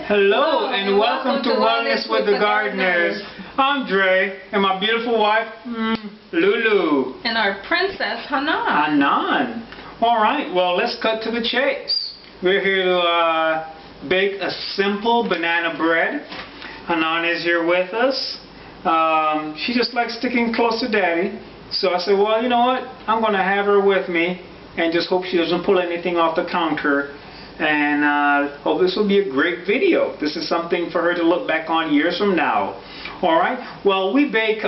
Hello and welcome to Wellness with the Gardeners. I'm Dre and my beautiful wife, Lulu. And our princess, Hanan. Hanan. Alright, well let's cut to the chase. We're here to bake a simple banana bread. Hanan is here with us. She just likes sticking close to Daddy. So I said, well, you know what? I'm going to have her with me and just hope she doesn't pull anything off the counter. And hope this will be a great video. This is something for her to look back on years from now. Alright, well we bake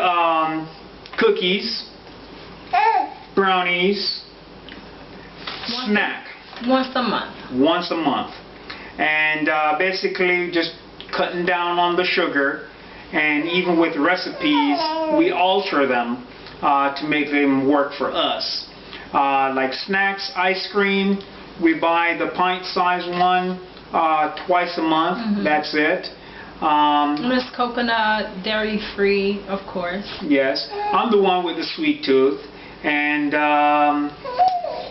cookies, brownies, snack. Once a month. Once a month. And basically just cutting down on the sugar. And even with recipes, we alter them to make them work for us. Like snacks, ice cream. We buy the pint-sized one twice a month. That's it. It's coconut, dairy-free, of course. Yes, I'm the one with the sweet tooth, and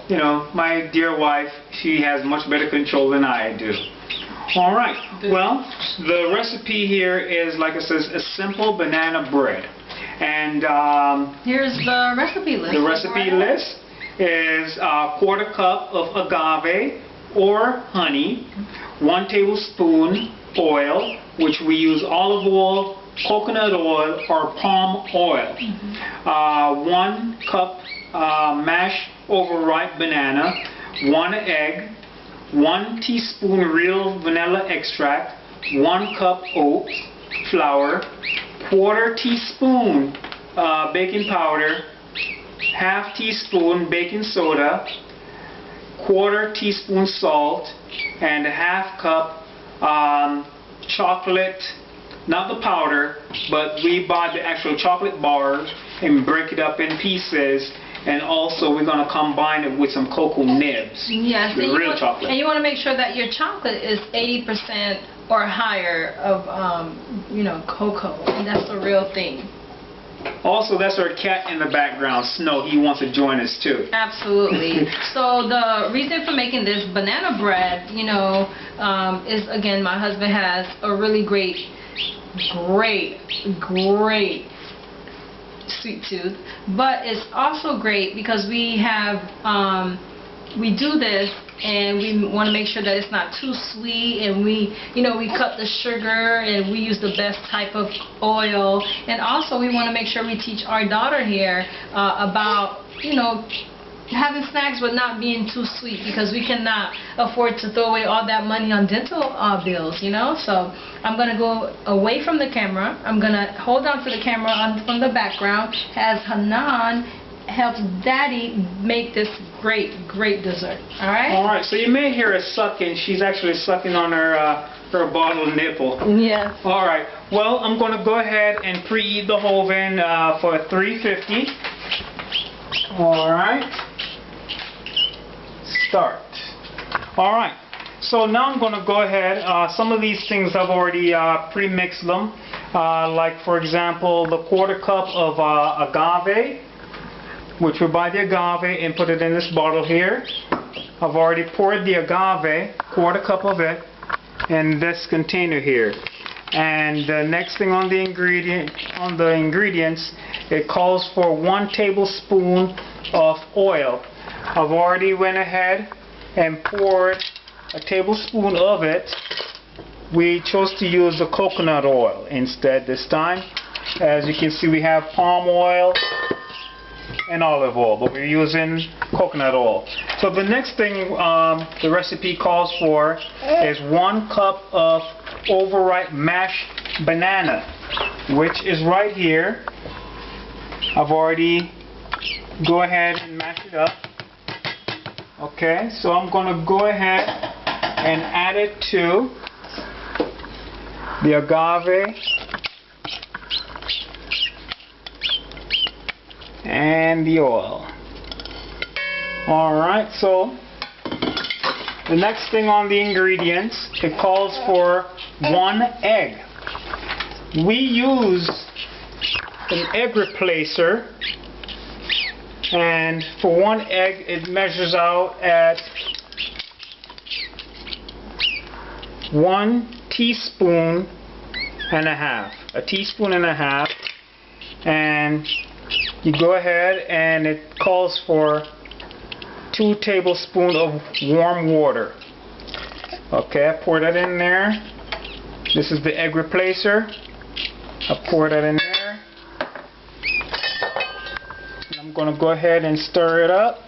you know, my dear wife, she has much better control than I do. All right. Well, the recipe here is, like I said, a simple banana bread, and here's the recipe list. The recipe list is a quarter cup of agave or honey, 1 tablespoon oil, which we use olive oil, coconut oil, or palm oil, 1 cup mashed overripe banana, 1 egg, 1 teaspoon real vanilla extract, 1 cup oat flour, 1/4 teaspoon baking powder, 1/2 teaspoon baking soda, 1/4 teaspoon salt, and 1/2 cup chocolate, not the powder, but we buy the actual chocolate bars and break it up in pieces. And also we're going to combine it with some cocoa nibs. Yes, the real chocolate. And you want to make sure that your chocolate is 80% or higher of you know, cocoa. And that's the real thing. Also, that's our cat in the background, Snow. He wants to join us too. Absolutely. So the reason for making this banana bread, you know, is, again, my husband has a really great sweet tooth, but it's also great because we have we do this and we want to make sure that it's not too sweet, and we cut the sugar and we use the best type of oil, and also we want to make sure we teach our daughter here about, you know, having snacks but not being too sweet, because we cannot afford to throw away all that money on dental bills, you know. So I'm going to go away from the camera. I'm going to hold on to the camera from the background as Hanan helps Daddy make this great dessert. Alright, so you may hear her sucking. She's actually sucking on her bottle nipple. Yes. Alright, well, I'm going to go ahead and preheat the oven for 350. Alright, start. Alright, so now I'm going to go ahead, some of these things I've already pre-mixed them, like for example the 1/4 cup of agave, which we buy the agave and put it in this bottle here. I've already poured the agave, 1/4 cup of it, in this container here. And the next thing on the ingredients, it calls for 1 tablespoon of oil. I've already went ahead and poured a tablespoon of it. We chose to use the coconut oil instead this time. As you can see, we have palm oil and olive oil, but we're using coconut oil. So the next thing the recipe calls for is 1 cup of overripe mashed banana, which is right here. I've already go ahead and mash it up. Okay, so I'm going to go ahead and add it to the agave and the oil. Alright, so the next thing on the ingredients, it calls for 1 egg. We use an egg replacer, and for 1 egg it measures out at 1 teaspoon and a half. A teaspoon and a half. And you go ahead and it calls for 2 tablespoons of warm water. Okay, I pour that in there. This is the egg replacer. I pour that in there. And I'm going to go ahead and stir it up.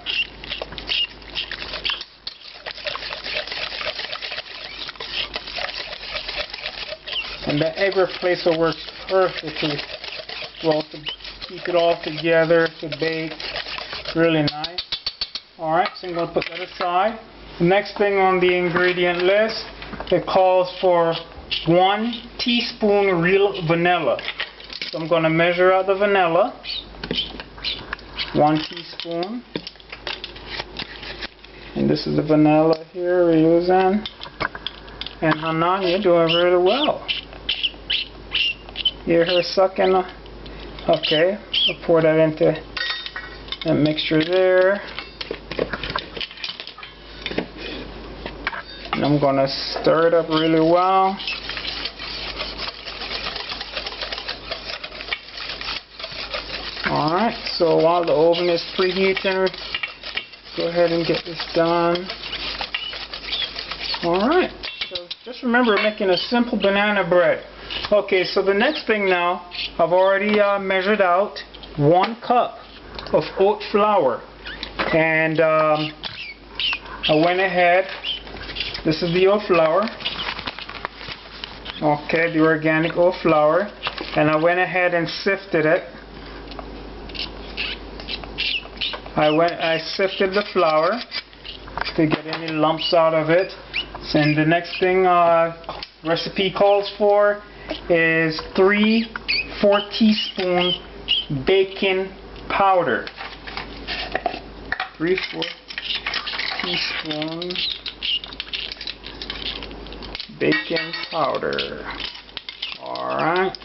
And the egg replacer works perfectly well to keep it all together to bake. Really nice. Alright, so I'm going to put that aside. The next thing on the ingredient list, it calls for 1 teaspoon real vanilla. So I'm going to measure out the vanilla. 1 teaspoon. And this is the vanilla here we're using. And Hanan, you're doing really well. You hear her sucking? Okay, I'll pour that into that mixture there. And I'm going to stir it up really well. Alright, so while the oven is preheating, go ahead and get this done. Alright, so just remember making a simple banana bread. Okay, so the next thing now, I've already measured out 1 cup of oat flour. And I went ahead, this is the oat flour. Okay, the organic oat flour. And I went ahead and sifted it. I sifted the flour to get any lumps out of it. And the next thing recipe calls for is 3/4 teaspoon baking powder. 3/4 teaspoon baking powder. Alright.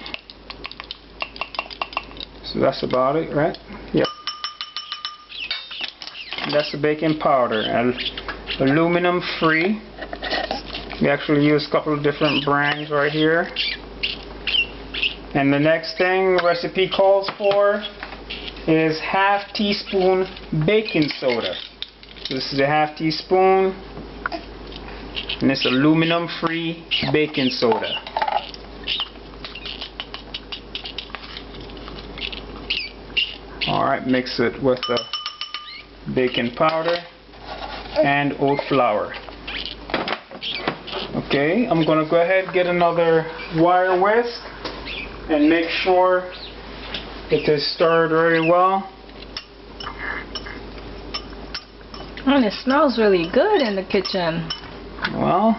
So that's about it, right? Yep. That's the baking powder. Aluminum free. We actually use a couple of different brands right here. And the next thing the recipe calls for is 1/2 teaspoon baking soda. So this is a 1/2 teaspoon. And it's aluminum free baking soda. Alright, mix it with the baking powder and oat flour. Okay, I'm going to go ahead and get another wire whisk and make sure it is stirred very well. And it smells really good in the kitchen. Well,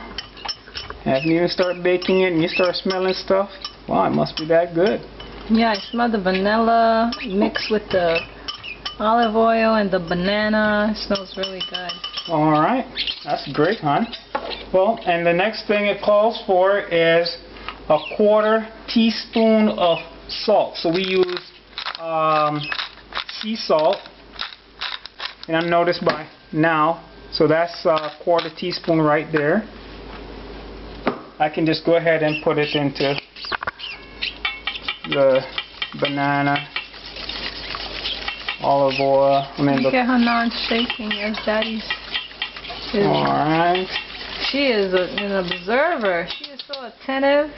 haven't even started baking it and you start smelling stuff? Wow, it must be that good. Yeah, I smell the vanilla mixed with the olive oil and the banana. It smells really good. Alright, that's great, hon. Well, and the next thing it calls for is 1/4 teaspoon of salt. So we use sea salt. And I've noticed by now, so that's 1/4 teaspoon right there. I can just go ahead and put it into the banana, olive oil. Look at Hanan shaking as Daddy's. Alright. She is an observer. She is so attentive.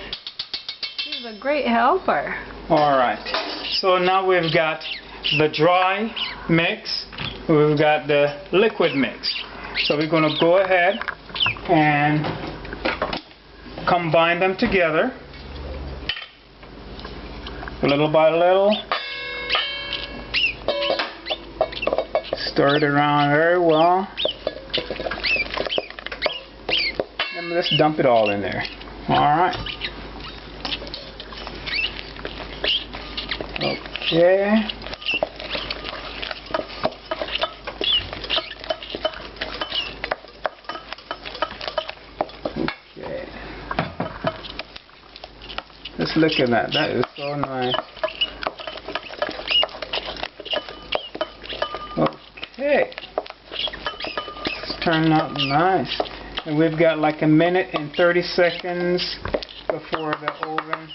She's a great helper. Alright. So now we've got the dry mix. We've got the liquid mix. So we're going to go ahead and combine them together. Little by little. Stir it around very well. And let's dump it all in there. Alright. Okay. Okay. Just look at that. That is so nice. Okay. It's turned out nice. And we've got like 1 minute and 30 seconds before the oven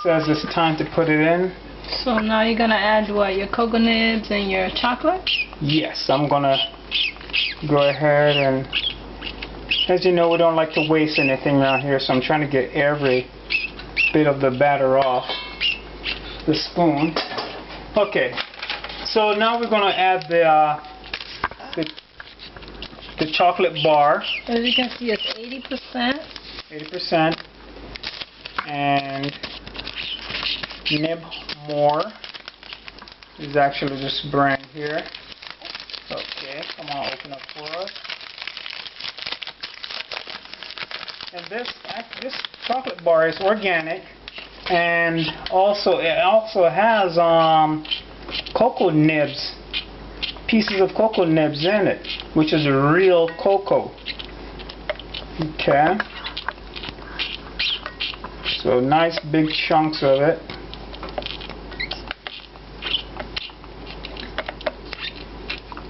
says it's time to put it in. So now you're gonna add what? Your cocoa nibs and your chocolate? Yes, I'm gonna go ahead and, as you know, we don't like to waste anything around here, so I'm trying to get every bit of the batter off the spoon. Okay, so now we're gonna add the chocolate bar. As you can see, it's 80%. 80%, and nib more is actually this brand here. Okay, come on, open up for us. And this chocolate bar is organic, and it also has cocoa nibs, pieces of cocoa nibs in it, which is real cocoa. Okay, so nice big chunks of it.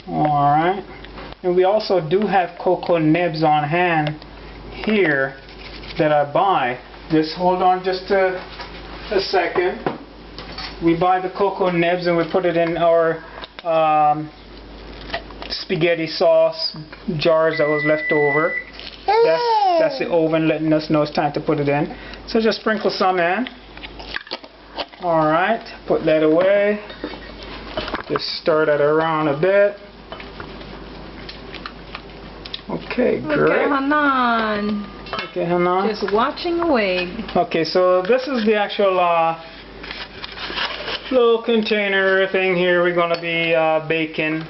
Alright, and we also do have cocoa nibs on hand here that I buy. Just hold on just a second. We buy the cocoa nibs and we put it in our spaghetti sauce jars that was left over. That's the oven letting us know it's time to put it in. So just sprinkle some in. Alright, put that away. Just stir that around a bit. Okay, great. Look at Hanan. Okay, Hanan. Just watching away. Okay, so this is the actual little container thing here. We're going to be baking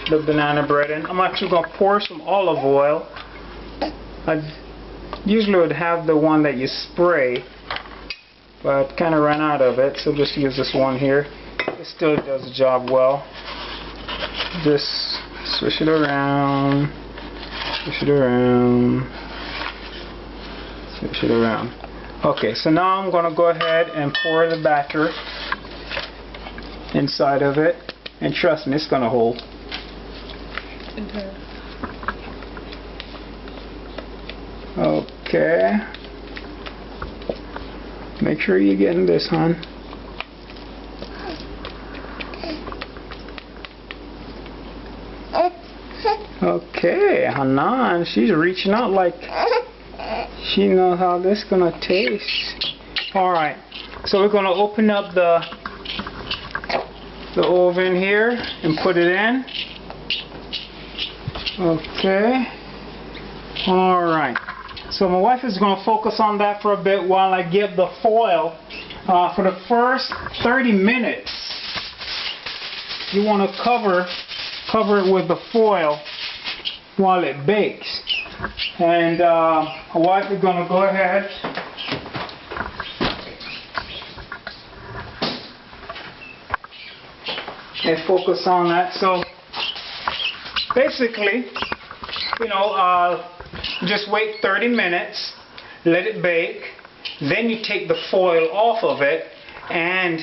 the banana bread in. I'm actually going to pour some olive oil. I usually would have the one that you spray, but kind of ran out of it, so just use this one here. It still does the job well. Just swish it around, swish it around, swish it around. Okay, so now I'm going to go ahead and pour the batter inside of it, and trust me, it's going to hold. Okay. Make sure you're getting this, hon. Okay, Hanan, she's reaching out like she knows how this is gonna taste. Alright, so we're gonna open up the oven here and put it in. Okay. Alright. So my wife is gonna focus on that for a bit while I give the foil for the first 30 minutes. You wanna cover it with the foil while it bakes. And my wife is going to go ahead and focus on that. So basically, you know, just wait 30 minutes, let it bake, then you take the foil off of it and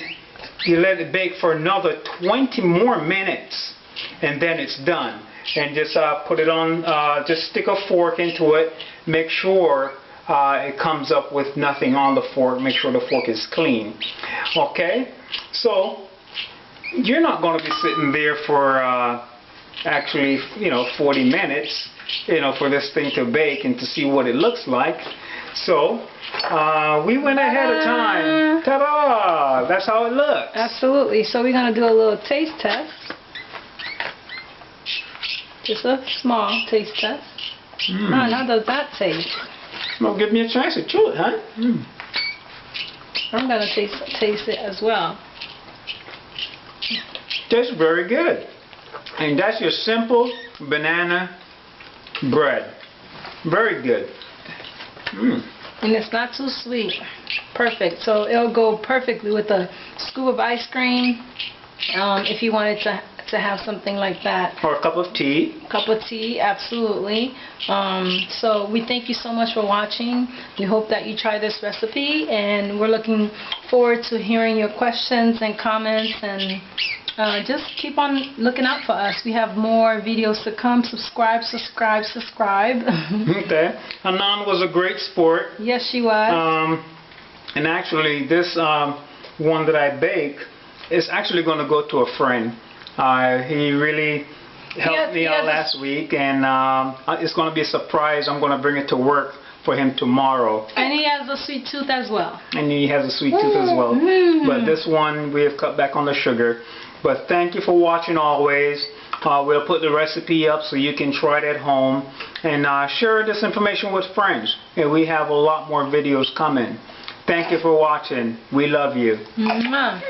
you let it bake for another 20 more minutes, and then it's done. And just put it on, just stick a fork into it, make sure it comes up with nothing on the fork, make sure the fork is clean. Okay, so you're not going to be sitting there for actually, you know, 40 minutes, you know, for this thing to bake and to see what it looks like. So we went ahead of time. Ta-da! That's how it looks. Absolutely. So we're going to do a little taste test. Just a small taste test. How does that taste? Well, give me a chance to chew it, huh? I'm going to taste it as well. Tastes very good. And that's your simple banana bread. Very good. And it's not too sweet. Perfect. So it'll go perfectly with a scoop of ice cream. If you wanted to have something like that. Or a cup of tea. Cup of tea, absolutely. So we thank you so much for watching. We hope that you try this recipe, and we're looking forward to hearing your questions and comments and just keep on looking out for us. We have more videos to come. Subscribe. Okay. Anan was a great sport. Yes, she was. And actually, this one that I bake is actually going to go to a friend. He really helped me out last week, and it's going to be a surprise. I'm going to bring it to work for him tomorrow. And he has a sweet tooth as well. And he has a sweet tooth as well. But this one, we have cut back on the sugar. But thank you for watching always. We'll put the recipe up so you can try it at home. And share this information with friends. And we have a lot more videos coming. Thank you for watching. We love you. Mwah.